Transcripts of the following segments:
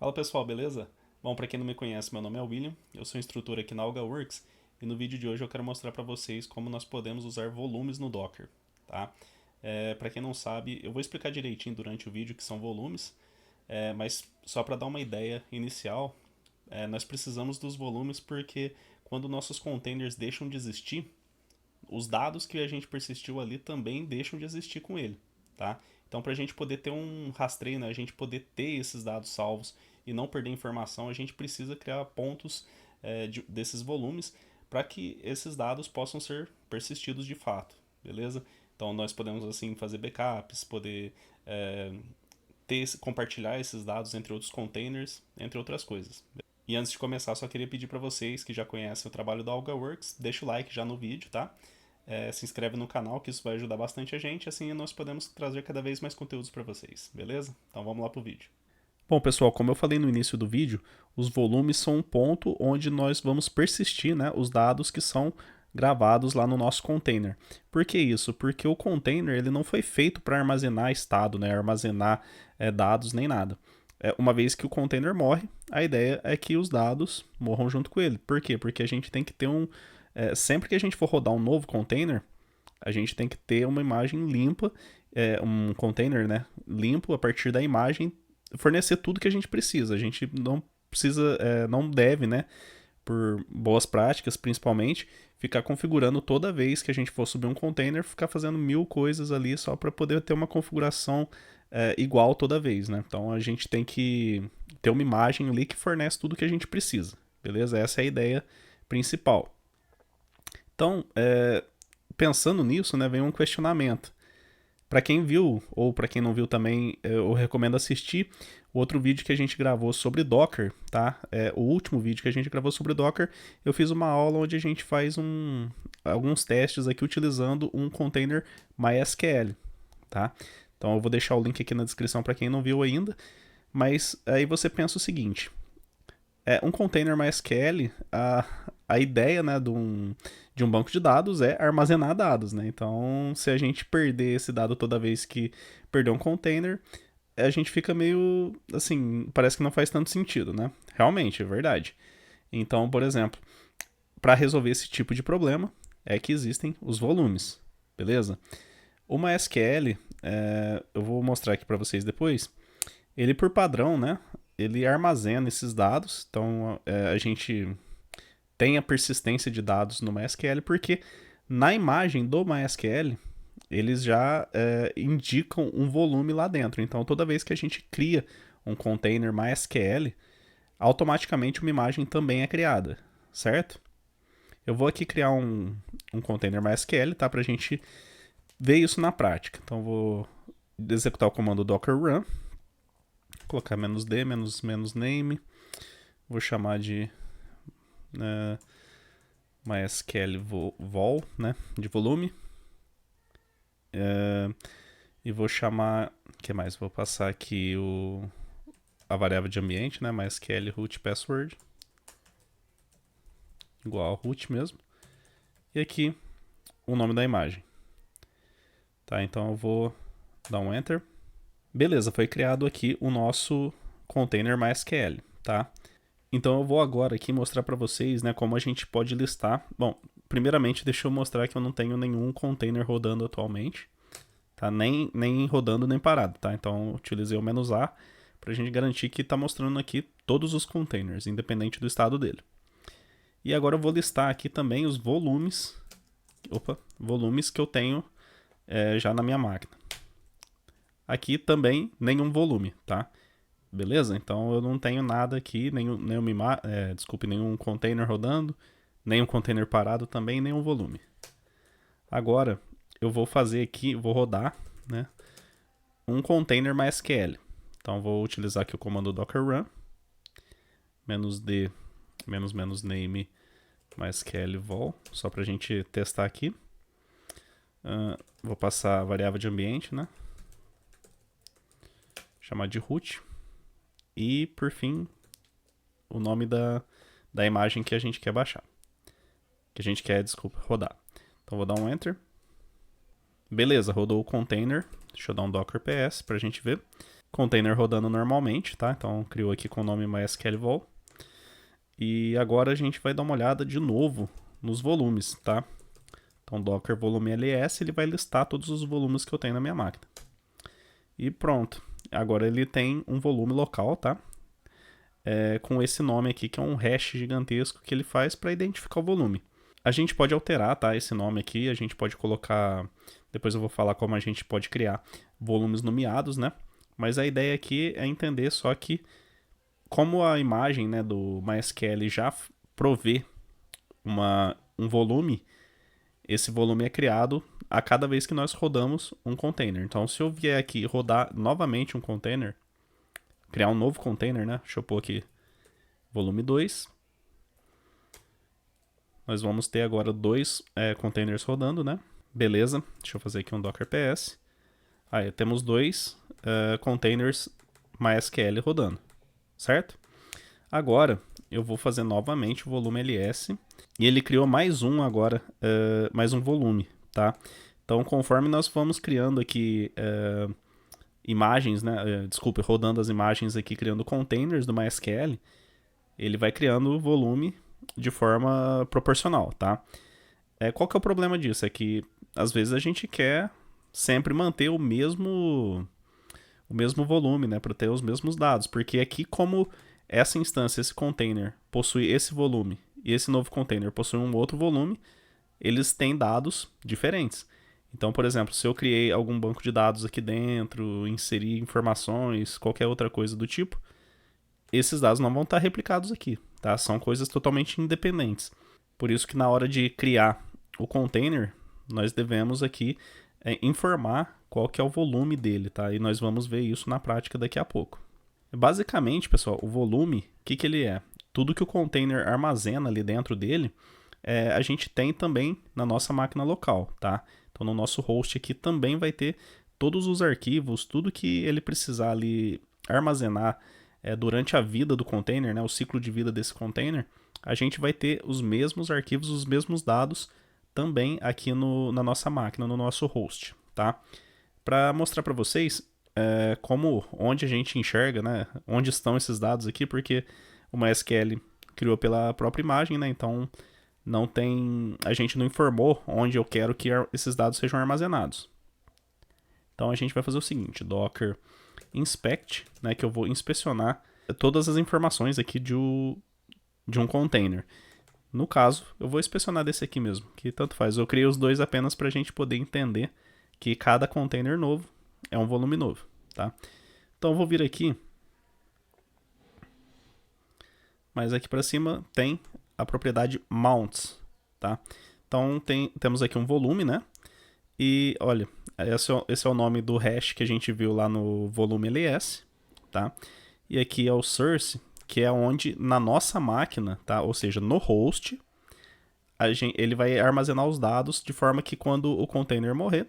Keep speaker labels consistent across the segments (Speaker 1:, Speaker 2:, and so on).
Speaker 1: Fala pessoal, beleza? Bom, para quem não me conhece, meu nome é William, eu sou instrutor aqui na AlgaWorks e no vídeo de hoje eu quero mostrar para vocês como nós podemos usar volumes no Docker, tá? Para quem não sabe, eu vou explicar direitinho durante o vídeo o que são volumes, mas só para dar uma ideia inicial, nós precisamos dos volumes porque quando nossos containers deixam de existir, os dados que a gente persistiu ali também deixam de existir com ele, tá? Então, para a gente poder ter um rastreio, né, a gente poder ter esses dados salvos e não perder informação, a gente precisa criar pontos desses volumes para que esses dados possam ser persistidos de fato, beleza? Então, nós podemos assim fazer backups, poder compartilhar esses dados entre outros containers, entre outras coisas. E antes de começar, só queria pedir para vocês que já conhecem o trabalho do AlgaWorks, deixa o like já no vídeo, tá? Se inscreve no canal, que isso vai ajudar bastante a gente, assim nós podemos trazer cada vez mais conteúdos para vocês, beleza? Então vamos lá pro vídeo. Bom, pessoal, como eu falei no início do vídeo, os volumes são um ponto onde nós vamos persistir, né, os dados que são gravados lá no nosso container. Por que isso? Porque o container ele não foi feito para armazenar estado, né, armazenar dados nem nada. Uma vez que o container morre, a ideia é que os dados morram junto com ele. Por quê? Porque a gente tem que ter sempre que a gente for rodar um novo container, a gente tem que ter uma imagem limpa, um container, né, limpo a partir da imagem, fornecer tudo que a gente precisa. A gente não precisa, não deve, né, por boas práticas principalmente, ficar configurando toda vez que a gente for subir um container, ficar fazendo mil coisas ali só para poder ter uma configuração igual toda vez, né? Então a gente tem que ter uma imagem ali que fornece tudo que a gente precisa, beleza? Essa é a ideia principal. Então, pensando nisso, né, vem um questionamento. Para quem viu, ou para quem não viu também, eu recomendo assistir o outro vídeo que a gente gravou sobre Docker, tá? O último vídeo que a gente gravou sobre Docker, eu fiz uma aula onde a gente faz alguns testes aqui utilizando um container MySQL, tá? Então eu vou deixar o link aqui na descrição para quem não viu ainda, mas aí você pensa o seguinte, um container MySQL, a ideia, né, de um banco de dados é armazenar dados, né? Então, se a gente perder esse dado toda vez que perder um container, a gente fica meio, assim, parece que não faz tanto sentido, né? Realmente, é verdade. Então, por exemplo, para resolver esse tipo de problema, é que existem os volumes, beleza? O MySQL, eu vou mostrar aqui para vocês depois, ele por padrão, né, ele armazena esses dados, então a gente tem a persistência de dados no MySQL, porque na imagem do MySQL eles já indicam um volume lá dentro. Então toda vez que a gente cria um container MySQL, automaticamente uma imagem também é criada, certo? Eu vou aqui criar um container MySQL, tá? Pra gente ver isso na prática. Então vou executar o comando docker run, colocar "-d", "-name", vou chamar de MySQL vol, né, de volume. E vou chamar, o que mais? Vou passar aqui a variável de ambiente, né, MySQL root password, igual ao root mesmo. E aqui o nome da imagem. Tá, então eu vou dar um enter. Beleza, foi criado aqui o nosso container MySQL, tá? Então eu vou agora aqui mostrar para vocês, né, como a gente pode listar. Bom, primeiramente deixa eu mostrar que eu não tenho nenhum container rodando atualmente, tá? Nem rodando nem parado, tá? Então eu utilizei o "-a" para a gente garantir que está mostrando aqui todos os containers, independente do estado dele. E agora eu vou listar aqui também os volumes que eu tenho já na minha máquina. Aqui também nenhum volume, tá? Beleza? Então eu não tenho nada aqui, nenhum container rodando, nenhum container parado também, nenhum volume. Agora eu vou fazer aqui, vou rodar, né, um container MySQL. Então vou utilizar aqui o comando docker run, "-d", "-name", MySQL vol, só para a gente testar aqui. Vou passar a variável de ambiente, né, chamar de root. E, por fim, o nome da imagem que a gente quer baixar. Rodar. Então vou dar um enter. Beleza, rodou o container. Deixa eu dar um docker ps pra gente ver. container rodando normalmente, tá? Então criou aqui com o nome MySQL Vol. E agora a gente vai dar uma olhada de novo nos volumes, tá? Então docker volume ls, ele vai listar todos os volumes que eu tenho na minha máquina. E pronto. Agora ele tem um volume local, tá? Com esse nome aqui, que é um hash gigantesco que ele faz para identificar o volume. A gente pode alterar, tá, esse nome aqui, a gente pode colocar, depois eu vou falar como a gente pode criar volumes nomeados, né? Mas a ideia aqui é entender só que como a imagem, né, do MySQL já provê um volume, esse volume é criado a cada vez que nós rodamos um container. Então, se eu vier aqui rodar novamente um container, criar um novo container, né? Deixa eu pôr aqui volume 2. Nós vamos ter agora dois containers rodando, né? Beleza, deixa eu fazer aqui um docker ps. Aí, temos dois containers MySQL rodando, certo? Agora, eu vou fazer novamente o volume ls. E ele criou mais um agora, mais um volume, tá? Então, conforme nós vamos criando aqui imagens, né? Desculpe, rodando as imagens aqui, criando containers do MySQL, ele vai criando o volume de forma proporcional, tá? Qual que é o problema disso? É que, às vezes, a gente quer sempre manter o mesmo volume, né? Para ter os mesmos dados. Porque aqui, como essa instância, esse container, possui esse volume e esse novo container possui um outro volume, eles têm dados diferentes. Então, por exemplo, se eu criei algum banco de dados aqui dentro, inseri informações, qualquer outra coisa do tipo, esses dados não vão estar replicados aqui, tá? São coisas totalmente independentes. Por isso que na hora de criar o container, nós devemos aqui informar qual que é o volume dele, tá? E nós vamos ver isso na prática daqui a pouco. Basicamente, pessoal, o volume, o que ele é? Tudo que o container armazena ali dentro dele, a gente tem também na nossa máquina local, tá? Então, no nosso host aqui também vai ter todos os arquivos, tudo que ele precisar ali armazenar durante a vida do container, né, o ciclo de vida desse container, a gente vai ter os mesmos arquivos, os mesmos dados também aqui na nossa máquina, no nosso host, tá? Para mostrar para vocês onde a gente enxerga, né, onde estão esses dados aqui, porque o MySQL criou pela própria imagem, né, então a gente não informou onde eu quero que esses dados sejam armazenados. Então a gente vai fazer o seguinte, docker inspect, né, que eu vou inspecionar todas as informações aqui de um container. No caso, eu vou inspecionar desse aqui mesmo, que tanto faz. Eu criei os dois apenas para a gente poder entender que cada container novo é um volume novo, tá? Então eu vou vir aqui, mas aqui para cima tem a propriedade mounts, tá? Então temos aqui um volume, né? E olha, esse é o nome do hash que a gente viu lá no volume ls, tá? E aqui é o source, que é onde na nossa máquina, tá? Ou seja, no host, ele vai armazenar os dados de forma que quando o container morrer,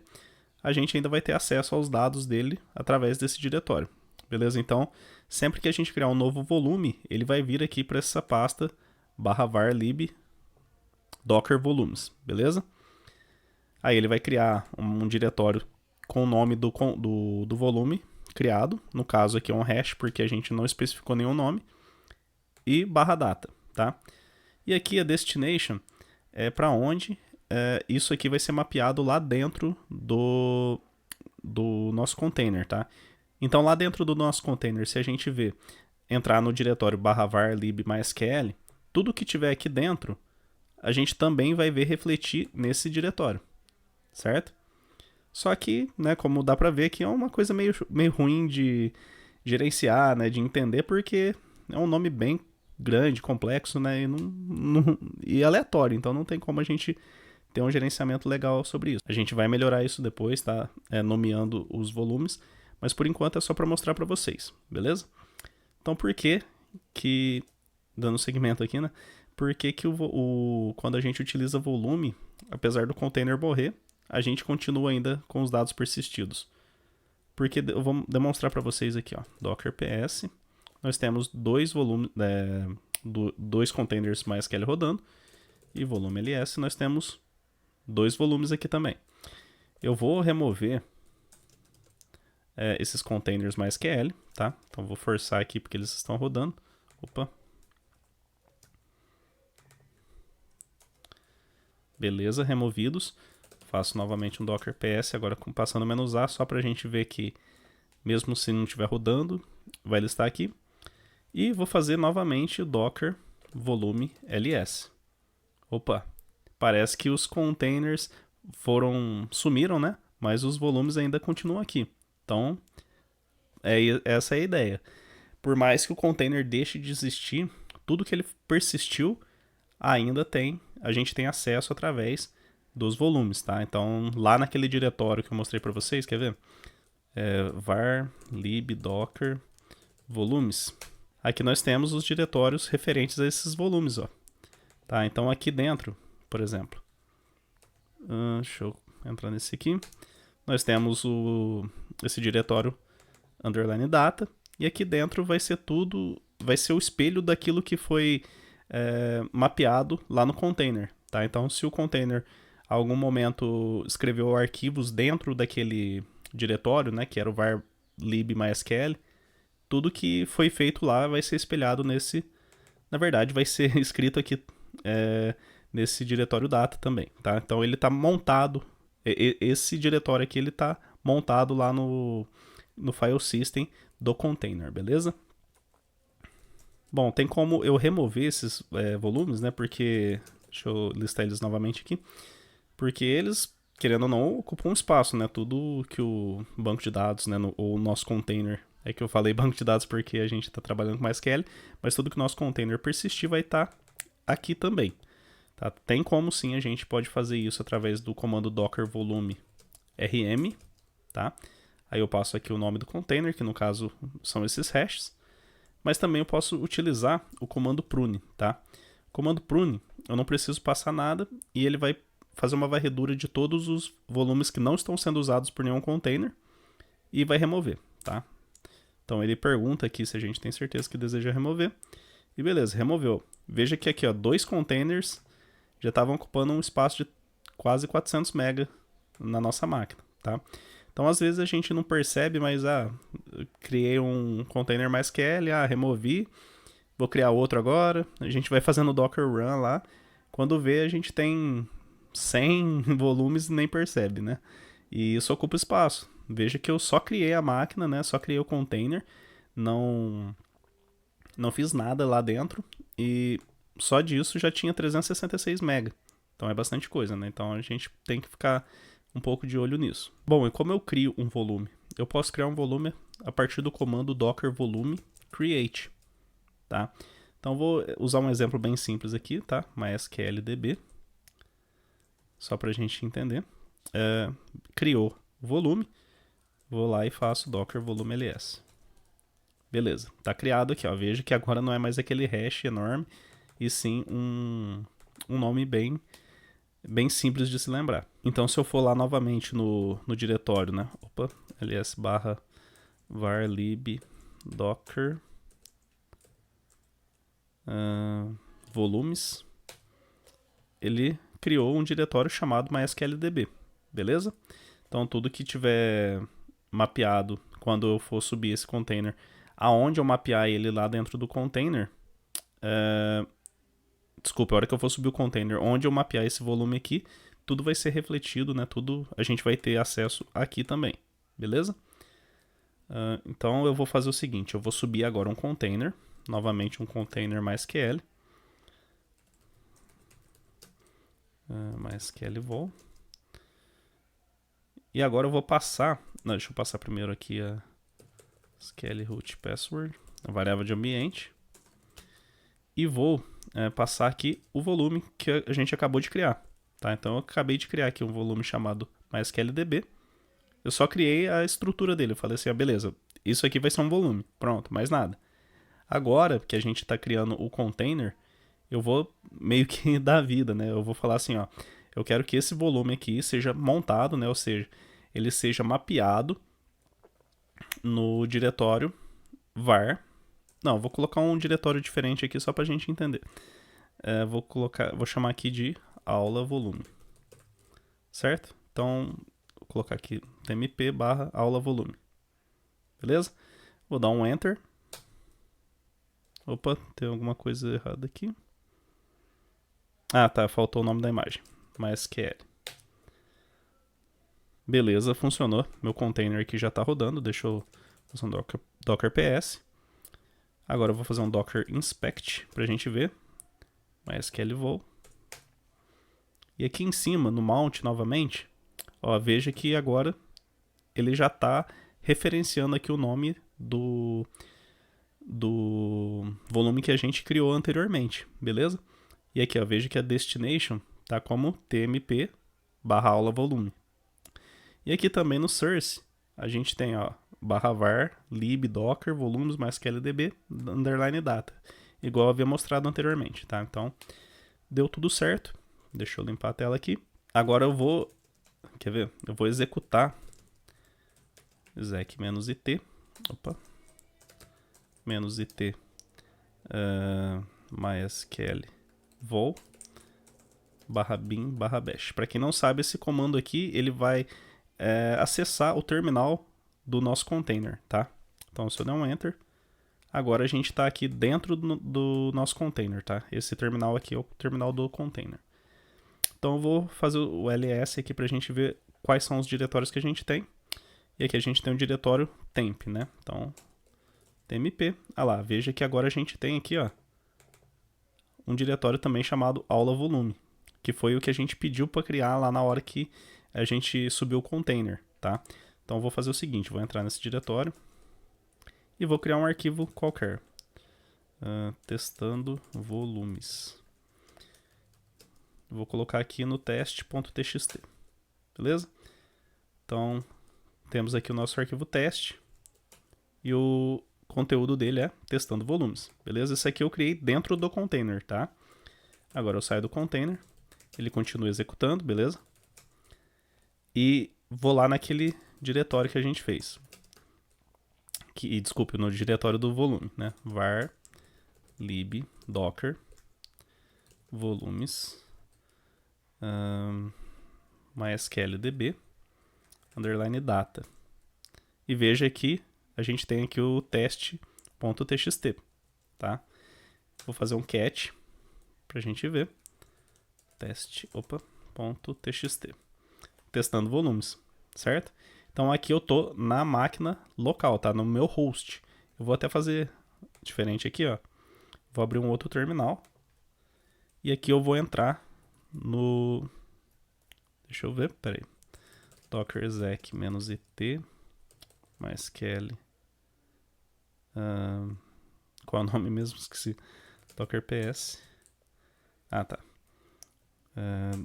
Speaker 1: a gente ainda vai ter acesso aos dados dele através desse diretório. Beleza? Então, sempre que a gente criar um novo volume, ele vai vir aqui para essa pasta /var lib docker volumes, beleza? Aí ele vai criar um diretório com o nome do volume criado, no caso aqui é um hash, porque a gente não especificou nenhum nome, e /data, tá? E aqui a destination é para onde isso aqui vai ser mapeado lá dentro do nosso container, tá? Então lá dentro do nosso container, se a gente entrar no diretório /var lib mysql, tudo que tiver aqui dentro, a gente também vai ver refletir nesse diretório, certo? Só que, né, como dá pra ver aqui, é uma coisa meio ruim de gerenciar, né, de entender, porque é um nome bem grande, complexo, né, e aleatório, então não tem como a gente ter um gerenciamento legal sobre isso. A gente vai melhorar isso depois, tá, nomeando os volumes, mas por enquanto é só para mostrar para vocês, beleza? Então por que, dando segmento aqui, né, por que quando a gente utiliza volume, apesar do container morrer, a gente continua ainda com os dados persistidos? Porque eu vou demonstrar para vocês aqui, ó, docker ps, nós temos dois volumes, dois containers MySQL rodando, e volume ls nós temos dois volumes aqui também. Eu vou remover esses containers MySQL, tá? Então vou forçar aqui porque eles estão rodando. Opa. Beleza, removidos. Faço novamente um docker ps, agora passando "-a", só para a gente ver que mesmo se não estiver rodando, vai listar aqui. E vou fazer novamente o docker volume ls. Opa, parece que os containers sumiram, né? Mas os volumes ainda continuam aqui. Então, essa é a ideia. Por mais que o container deixe de existir, tudo que ele persistiu ainda a gente tem acesso através dos volumes, tá? Então, lá naquele diretório que eu mostrei para vocês, quer ver? Var lib docker volumes. Aqui nós temos os diretórios referentes a esses volumes, ó. Tá? Então aqui dentro, por exemplo, deixa eu entrar nesse aqui, nós temos esse diretório underline data, e aqui dentro vai ser vai ser o espelho daquilo que foi mapeado lá no container, tá? Então se o container a algum momento escreveu arquivos dentro daquele diretório, né, que era o var lib mysql, tudo que foi feito lá vai ser espelhado na verdade vai ser escrito aqui nesse diretório data também, tá? Então ele está montado, esse diretório aqui ele está montado lá no file system do container, beleza? Bom, tem como eu remover esses volumes, né? Porque, deixa eu listar eles novamente aqui, porque eles, querendo ou não, ocupam um espaço, né? Tudo que o banco de dados, né, ou o nosso container, é que eu falei banco de dados porque a gente está trabalhando com MySQL, mas tudo que o nosso container persistir vai estar aqui também. Tá? Tem como sim, a gente pode fazer isso através do comando docker volume rm, tá? Aí eu passo aqui o nome do container, que no caso são esses hashes, mas também eu posso utilizar o comando prune, tá? O comando prune, eu não preciso passar nada e ele vai fazer uma varredura de todos os volumes que não estão sendo usados por nenhum container e vai remover, tá? Então ele pergunta aqui se a gente tem certeza que deseja remover. E beleza, removeu. Veja que aqui, ó, 2 containers já estavam ocupando um espaço de quase 400 MB na nossa máquina, tá? Então às vezes a gente não percebe, mas criei um container MySQL, removi, vou criar outro agora. A gente vai fazendo Docker Run lá. Quando vê, a gente tem 100 volumes e nem percebe, né? E isso ocupa espaço. Veja que eu só criei a máquina, né? Só criei o container, não fiz nada lá dentro e só disso já tinha 366 MB. Então é bastante coisa, né? Então a gente tem que ficar um pouco de olho nisso. Bom, e como eu crio um volume? Eu posso criar um volume a partir do comando docker volume create, tá? Então vou usar um exemplo bem simples aqui, tá? MySQLDB, só para a gente entender. Criou o volume, vou lá e faço docker volume ls. Beleza, tá criado aqui, ó. Veja que agora não é mais aquele hash enorme, e sim um nome bem simples de se lembrar. Então se eu for lá novamente no diretório, né? Opa, ls barra var lib docker volumes, ele criou um diretório chamado mysqldb, beleza? Então tudo que tiver mapeado quando eu for subir esse container, aonde eu mapear ele lá dentro do container, desculpa, a hora que eu for subir o container, onde eu mapear esse volume aqui, tudo vai ser refletido, né? Tudo a gente vai ter acesso aqui também, beleza? Então eu vou fazer o seguinte, eu vou subir agora um container, novamente um container MySQL, MySQL vol. E agora eu vou passar, não, deixa eu passar primeiro aqui a SQL root password, a variável de ambiente, e vou passar aqui o volume que a gente acabou de criar, tá? Então eu acabei de criar aqui um volume chamado MySQLDB. Eu só criei a estrutura dele, eu falei assim, beleza, isso aqui vai ser um volume, pronto, mais nada. Agora que a gente está criando o container, eu vou meio que dar vida, né? Eu vou falar assim, ó, eu quero que esse volume aqui seja montado, né? Ou seja, ele seja mapeado no diretório var. Não, vou colocar um diretório diferente aqui só para a gente entender. Vou chamar aqui de aula volume, certo? Então, vou colocar aqui tmp barra aula volume. beleza? Vou dar um Enter. Opa, tem alguma coisa errada aqui. Ah, tá, faltou o nome da imagem. MySQL. Beleza, funcionou. Meu container aqui já está rodando. Deixa eu fazer um Docker PS. Agora eu vou fazer um Docker Inspect para a gente ver. MySQL Vol. E aqui em cima, no Mount novamente, ó, veja que agora ele já está referenciando aqui o nome do volume que a gente criou anteriormente, beleza? E aqui, ó, veja que a destination está como tmp/aula volume. E aqui também no source, a gente tem, ó, /var, lib, docker, volumes, MySQLDB, underline data. Igual eu havia mostrado anteriormente, tá? Então, deu tudo certo. Deixa eu limpar a tela aqui. Agora eu vou, quer ver? Eu vou executar exec-it, opa, -it, MySQL vol /bin/bash. Para quem não sabe, esse comando aqui, ele vai acessar o terminal do nosso container, tá? Então, se eu der um Enter, agora a gente está aqui dentro do nosso container, tá? Esse terminal aqui é o terminal do container. Então, eu vou fazer o ls aqui para a gente ver quais são os diretórios que a gente tem. E aqui a gente tem o diretório temp, né? Então, tmp. Ah lá, veja que agora a gente tem aqui, ó, um diretório também chamado aula volume, que foi o que a gente pediu para criar lá na hora que a gente subiu o container, tá? Então eu vou fazer o seguinte, vou entrar nesse diretório e vou criar um arquivo qualquer. Testando volumes. Vou colocar aqui no teste.txt, beleza? Então, temos aqui o nosso arquivo teste e o conteúdo dele é testando volumes, beleza? Isso aqui eu criei dentro do container, tá? Agora eu saio do container, ele continua executando, beleza? E vou lá naquele diretório que a gente fez. Desculpe, no diretório do volume, né? var lib docker volumes MySQLDB underline data. E veja que a gente tem aqui o teste.txt, tá? Vou fazer um cat pra gente ver. Teste.txt. Testando volumes, certo? Então aqui eu tô na máquina local, tá? No meu host. Eu vou até fazer diferente aqui, ó. Vou abrir um outro terminal. E aqui eu vou entrar no... Deixa eu ver, peraí. Docker exec -it MySQL. Qual é o nome mesmo? Esqueci. Docker PS. Ah, tá.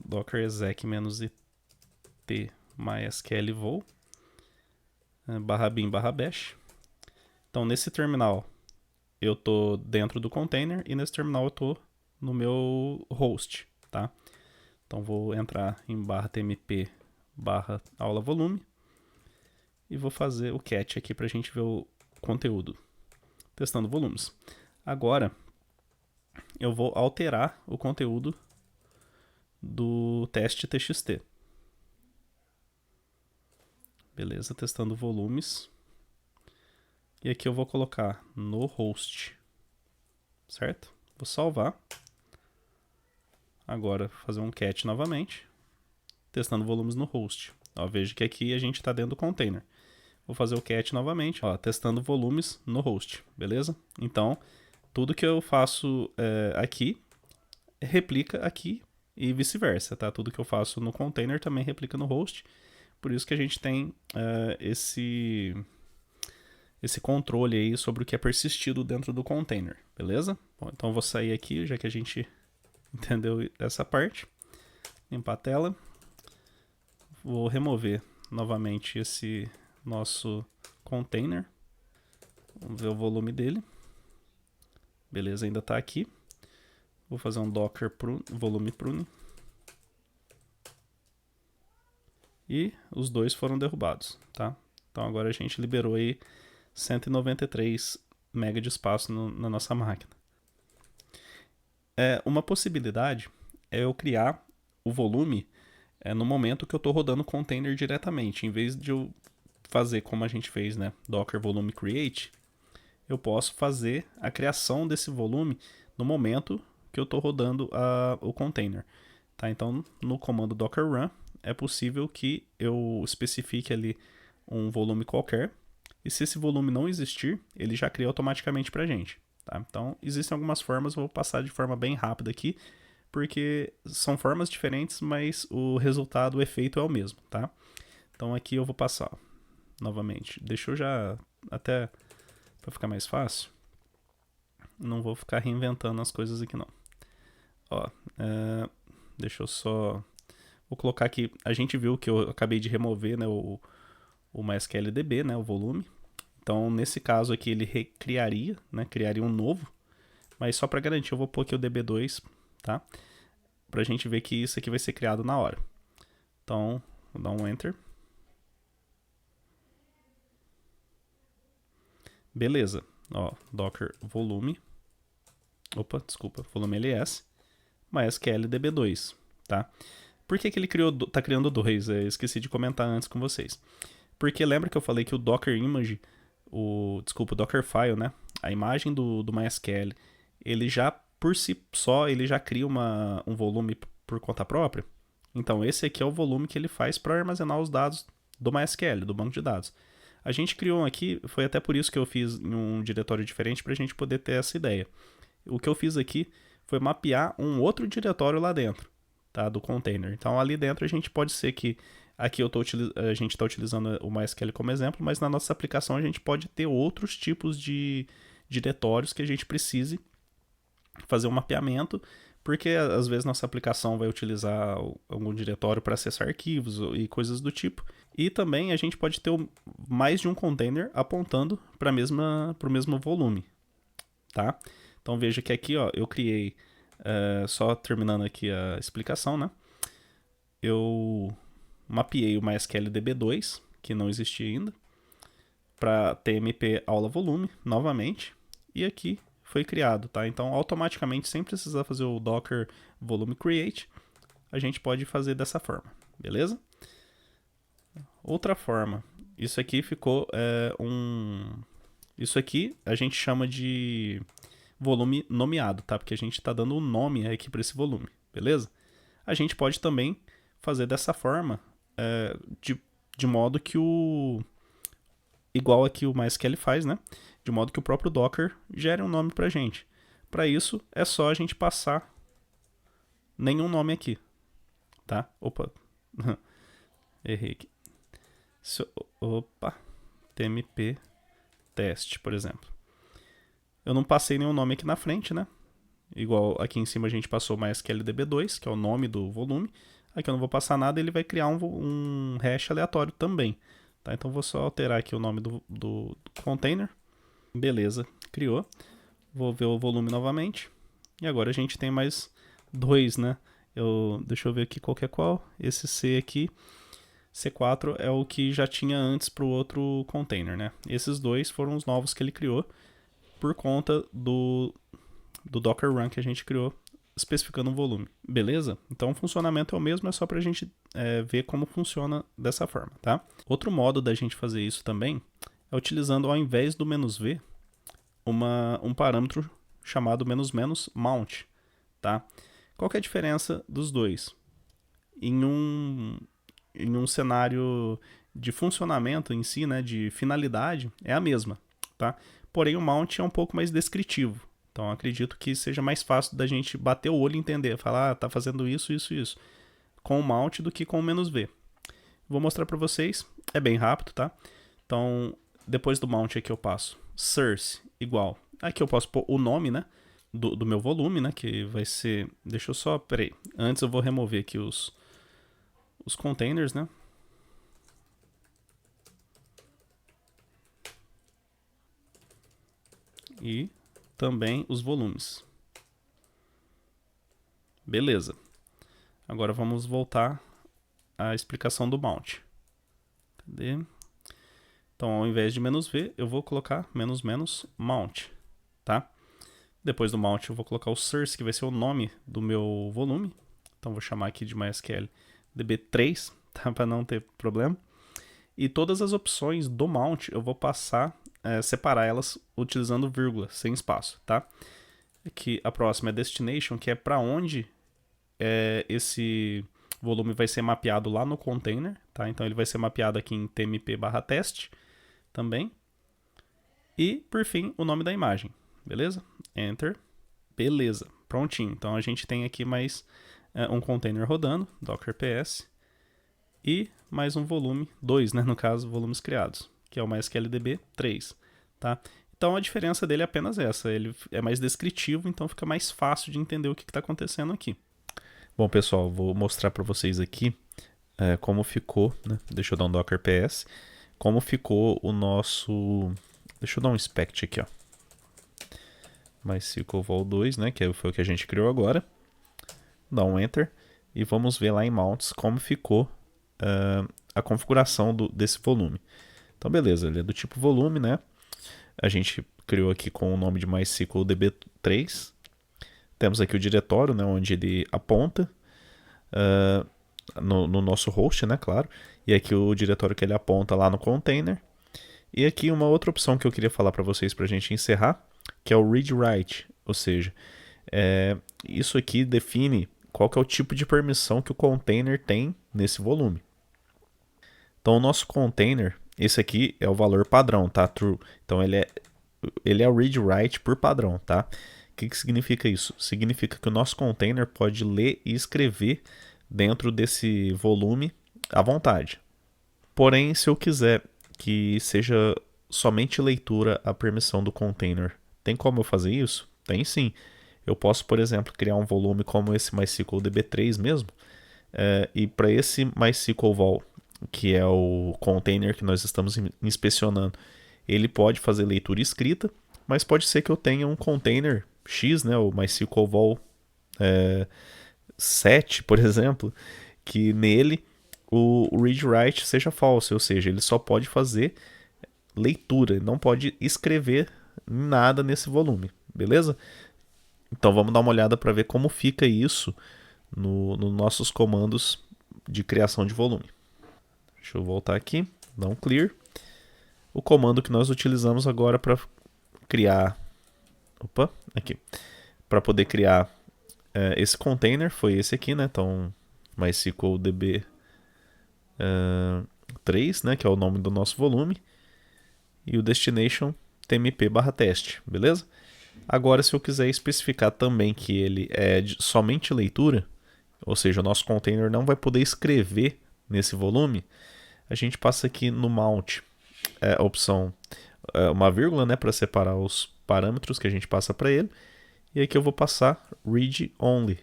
Speaker 1: Docker exec -it MySQL vol /bin/bash. Então nesse terminal eu tô dentro do container e nesse terminal eu tô no meu host, tá? Então vou entrar em /tmp /aula volume e vou fazer o cat aqui pra gente ver o conteúdo. Testando volumes. Agora eu vou alterar o conteúdo do teste txt. Beleza, testando volumes. E aqui eu vou colocar no host, certo? Vou salvar. Agora fazer um cat novamente, testando volumes no host. Ó, veja que aqui a gente está dentro do container. Vou fazer o cat novamente, ó, testando volumes no host, beleza? Então, tudo que eu faço aqui, replica aqui e vice-versa, tá? Tudo que eu faço no container também replica no host. Por isso que a gente tem esse controle aí sobre o que é persistido dentro do container, beleza? Bom, então eu vou sair aqui, já que a gente entendeu essa parte. Limpar a tela. Vou remover novamente esse nosso container. Vamos ver o volume dele. Beleza, ainda está aqui. Vou fazer um docker volume prune. E os dois foram derrubados, tá? Então agora a gente liberou aí 193 MB de espaço na nossa máquina. Uma possibilidade é eu criar o volume no momento que eu estou rodando o container diretamente, em vez de eu fazer como a gente fez, né, Docker volume create, eu posso fazer a criação desse volume no momento que eu estou rodando o container. Tá? Então, no comando docker run, é possível que eu especifique ali um volume qualquer, e se esse volume não existir, ele já cria automaticamente para a gente. Tá? Então, existem algumas formas, eu vou passar de forma bem rápida aqui, porque são formas diferentes, mas o resultado, o efeito é o mesmo. Tá? Então, aqui eu vou passar novamente. Deixa eu já, até para ficar mais fácil, não vou ficar reinventando as coisas aqui não. Ó, deixa eu só... Vou colocar aqui, a gente viu que eu acabei de remover, né, o MySQLDB, né, o volume. Então, nesse caso aqui, ele recriaria, né, criaria um novo. Mas só para garantir, eu vou pôr aqui o DB2, tá? Pra gente ver que isso aqui vai ser criado na hora. Então, vou dar um Enter. Beleza. Ó, Docker volume. Opa, desculpa, volume ls. MySQL DB2, tá? Por que ele tá criando dois? Eu esqueci de comentar antes com vocês. Porque lembra que eu falei que o Docker Image, o Dockerfile, né? A imagem do MySQL, ele já, por si só, ele já cria um volume por conta própria. Então, esse aqui é o volume que ele faz para armazenar os dados do MySQL, do banco de dados. A gente criou aqui, foi até por isso que eu fiz em um diretório diferente, para a gente poder ter essa ideia. O que eu fiz aqui foi mapear um outro diretório lá dentro, tá, do container. Então, ali dentro a gente pode ser que aqui a gente está utilizando o MySQL como exemplo, mas na nossa aplicação a gente pode ter outros tipos de diretórios que a gente precise fazer um mapeamento, porque às vezes nossa aplicação vai utilizar algum diretório para acessar arquivos e coisas do tipo. E também a gente pode ter mais de um container apontando para o mesmo volume, tá? Então veja que aqui, ó, eu criei, só terminando aqui a explicação, né? Eu mapeei o MySQL DB2, que não existia ainda, para TMP aula volume, novamente, e aqui foi criado, tá? Então, automaticamente, sem precisar fazer o Docker volume create, a gente pode fazer dessa forma, beleza? Outra forma, isso aqui ficou Isso aqui a gente chama de volume nomeado, tá? Porque a gente está dando um nome aqui para esse volume, beleza? A gente pode também fazer dessa forma, de modo que igual aqui o MySQL faz, né? De modo que o próprio Docker gere um nome pra gente. Para isso, é só a gente passar nenhum nome aqui, tá? Opa, errei aqui. Opa, tmp teste, por exemplo. Eu não passei nenhum nome aqui na frente, né? Igual aqui em cima a gente passou MySQL DB2, que é o nome do volume. Aqui eu não vou passar nada, ele vai criar um hash aleatório também. Tá? Então vou só alterar aqui o nome do container. Beleza, criou. Vou ver o volume novamente. E agora a gente tem mais dois, né? Deixa eu ver aqui qual que é qual. Esse C aqui, C4, é o que já tinha antes para o outro container, né? Esses dois foram os novos que ele criou por conta do Docker Run que a gente criou, especificando um volume. Beleza? Então o funcionamento é o mesmo, é só para a gente ver como funciona dessa forma, tá? Outro modo da gente fazer isso também é utilizando, ao invés do "-v", um parâmetro chamado "-mount", tá? Qual que é a diferença dos dois? Em um cenário de funcionamento em si, né, de finalidade, é a mesma, tá? Porém, o mount é um pouco mais descritivo. Então, acredito que seja mais fácil da gente bater o olho e entender, falar, tá fazendo isso, isso, isso, com o mount do que com o "-v". Vou mostrar para vocês, é bem rápido, tá? Então, depois do mount aqui eu passo source igual. Aqui eu posso pôr o nome, né, do meu volume, né, que vai ser... Deixa eu só... Peraí, antes eu vou remover aqui os containers, né? E também os volumes. Beleza. Agora vamos voltar à explicação do mount. Cadê? Então, ao invés de "-v", eu vou colocar "-mount", tá? Depois do mount eu vou colocar o source, que vai ser o nome do meu volume. Então, vou chamar aqui de MySQL DB3, tá? Para não ter problema. E todas as opções do mount eu vou passar, separar elas utilizando vírgula, sem espaço, tá? Aqui a próxima é destination, que é para onde esse volume vai ser mapeado lá no container, tá? Então ele vai ser mapeado aqui em tmp/test também. E, por fim, o nome da imagem, beleza? Enter. Beleza, prontinho. Então a gente tem aqui mais um container rodando, docker ps, e mais um volume, 2, né, no caso, volumes criados, que é o MySQLDB 3, tá? Então a diferença dele é apenas essa, ele é mais descritivo, então fica mais fácil de entender o que está acontecendo aqui. Bom, pessoal, vou mostrar para vocês aqui como ficou, né? Deixa eu dar um docker ps, como ficou o nosso... Deixa eu dar um inspect aqui, ó. MySQL Vol 2, né, que foi o que a gente criou agora. Dá um Enter e vamos ver lá em Mounts como ficou a configuração desse volume. Então, beleza, ele é do tipo volume, né? A gente criou aqui com o nome de MySQL DB3. Temos aqui o diretório, né, onde ele aponta no nosso host, né, claro. E aqui o diretório que ele aponta lá no container. E aqui uma outra opção que eu queria falar para vocês para a gente encerrar, que é o read-write, ou seja, isso aqui define qual que é o tipo de permissão que o container tem nesse volume. Então o nosso container, esse aqui é o valor padrão, tá? True. Então ele é o read-write por padrão, tá? O que significa isso? Significa que o nosso container pode ler e escrever dentro desse volume à vontade. Porém, se eu quiser que seja somente leitura a permissão do container, tem como eu fazer isso? Tem sim. Eu posso, por exemplo, criar um volume como esse MySQL DB3 mesmo, e para esse MySQL Vol, que é o container que nós estamos inspecionando, ele pode fazer leitura escrita, mas pode ser que eu tenha um container X, né, o MySQL Vol 7, por exemplo, que nele o read-write seja false, ou seja, ele só pode fazer leitura, não pode escrever nada nesse volume, beleza? Então vamos dar uma olhada para ver como fica isso nos nossos comandos de criação de volume. Deixa eu voltar aqui, dar um clear. O comando que nós utilizamos agora para criar... Opa, aqui. Para poder criar esse container foi esse aqui, né? Então, MySQL DB 3, né? Que é o nome do nosso volume. E o destination tmp/test, beleza? Agora, se eu quiser especificar também que ele é somente leitura, ou seja, o nosso container não vai poder escrever nesse volume, a gente passa aqui no mount a opção, uma vírgula, né, para separar os parâmetros que a gente passa para ele, e aqui eu vou passar read only,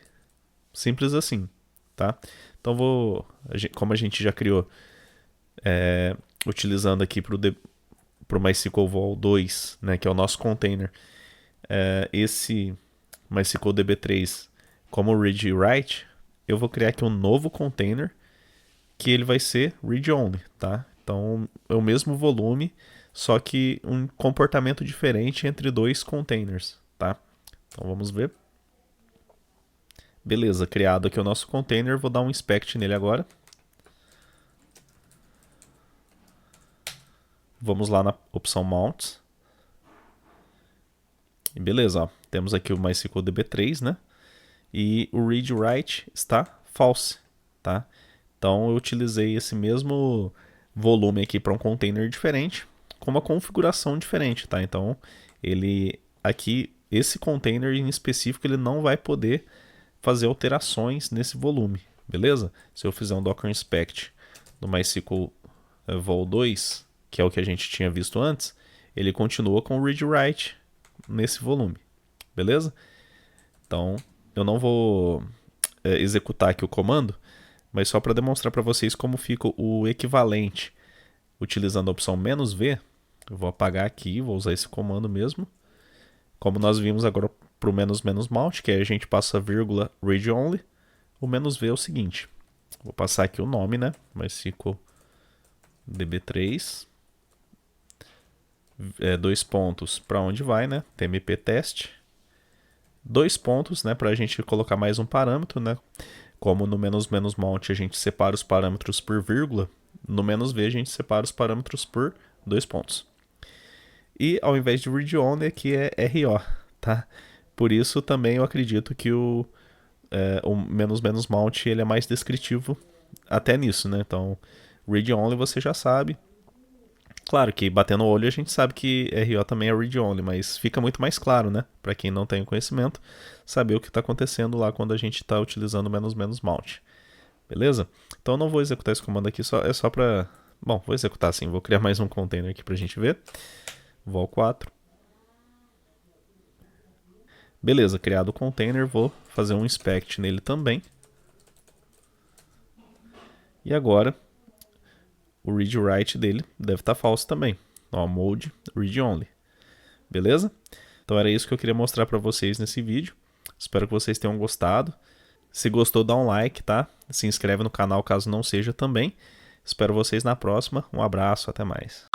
Speaker 1: simples assim, tá? Então como a gente já criou, utilizando aqui para o MySQL Vol 2, né, que é o nosso container, esse MySQL DB3 como read e write, eu vou criar aqui um novo container que ele vai ser read only, tá? Então é o mesmo volume, só que um comportamento diferente entre dois containers, tá? Então vamos ver. Beleza, criado aqui o nosso container, vou dar um inspect nele agora. Vamos lá na opção Mounts. E beleza, ó, temos aqui o MySQL DB3, né? E o read-write está false, tá? Então eu utilizei esse mesmo volume aqui para um container diferente, com uma configuração diferente, tá? Então ele aqui, esse container em específico, ele não vai poder fazer alterações nesse volume, beleza? Se eu fizer um docker inspect no MySQL Vol 2, que é o que a gente tinha visto antes, ele continua com o read-write nesse volume, beleza? Então eu não vou executar aqui o comando, mas só para demonstrar para vocês como fica o equivalente utilizando a opção "-v", eu vou apagar aqui, vou usar esse comando mesmo. Como nós vimos agora para o "-mount", que aí a gente passa vírgula read only, o "-v" é o seguinte, vou passar aqui o nome, né, MySQL DB3, dois pontos para onde vai, né, tmp test, dois pontos, né, para a gente colocar mais um parâmetro, né, como no "-mount a gente separa os parâmetros por vírgula,
Speaker 2: No "-v", a gente separa os parâmetros por 2 pontos. E ao invés de read only, aqui é RO, tá? Por isso também eu acredito que o "-mount ele é mais descritivo até nisso, né? Então, read only você já sabe. Claro que batendo o olho a gente sabe que RO também é read only, mas fica muito mais claro, né? Para quem não tem o conhecimento, saber o que está acontecendo lá quando a gente está utilizando o "-mount. Beleza? Então eu não vou executar esse comando aqui, é só para... Bom, vou executar sim, vou criar mais um container aqui para a gente ver. Vol 4. Beleza, criado o container, vou fazer um inspect nele também. E agora, o read write dele deve estar falso também. Ó, mode read only. Beleza? Então era isso que eu queria mostrar para vocês nesse vídeo. Espero que vocês tenham gostado. Se gostou, dá um like, tá? Se inscreve no canal caso não seja também. Espero vocês na próxima. Um abraço, até mais.